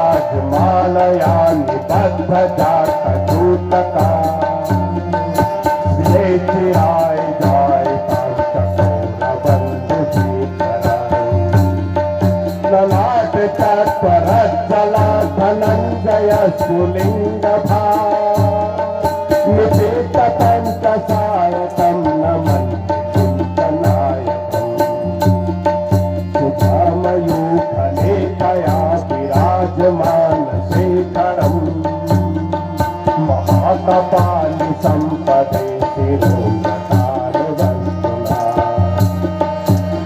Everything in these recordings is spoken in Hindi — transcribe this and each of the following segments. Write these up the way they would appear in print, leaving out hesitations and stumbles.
संगराजमालया निबद्ध जातूतका चिराय जाय बंधु ललाट तत्परज्जला धनंजय सुलिंग निपेत पंचसायकं नमन् चिन्तनायकम् सुधामयूखलेखया विराजमान शेखरम् महाकपालि संपदे शिरोगतानुवन्तुना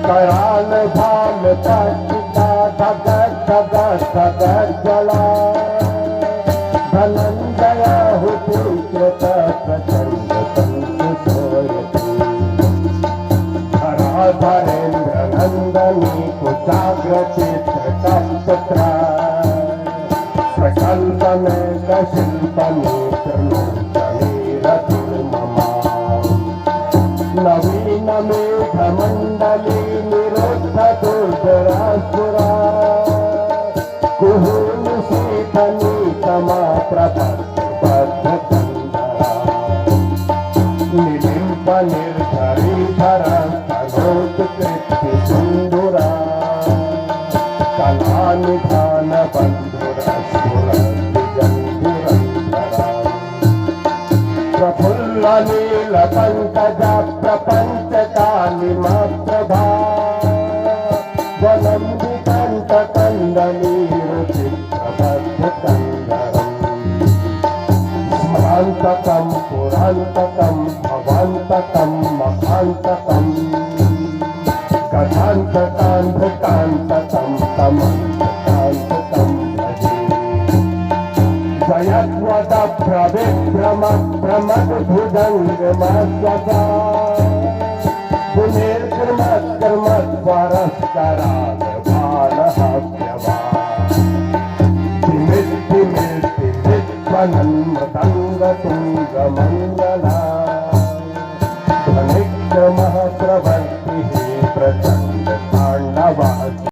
कराल भाल पट्टिका धगत धगत धगत जला धनंजय हुतीकृत प्रचंड संसोयति धराधरेन्द्र नंदनी कुचाग्रचित्र तप्तत्र प्रकल्पमेक शिल्पनेत्रमूर्तनीरतिर्ममा नवीन मेघमण्डली निरुद्ध दुर्धरासुरा कुहूनुशीतनी तमा प्रबद्धबद्धचन्दरा निलिम्प निर्धरीधरा स्तनोत्कृत्य सिन्दूरा कलानिधान बन्धुरस्फुरद्विजन्धुरन्धरा प्रफुल्ल नीलपङ्कज प्रपञ्चकालिमाप्रभा वनम्बिकण्ठकन्दनीरुचिप्रबद्धकन्दरम् स्मरान्तकं पुरान्तकं भवान्तकं महान्तकं गजान्तकान्धकान्तकं तमन्तकान्तकं भजे जयत्वद प्रविभ्रम प्रमदभुजङ्गमस्वसा पुनेर्कृमत्कर्मत्वरस्कराल बालहव्यवा तिमिद्धिमिद्धिमिद्ध्वनन्मतङ्गतुङ्गमङ्गला ध्वनिक्रमः प्रवर्तिः प्रचण्ड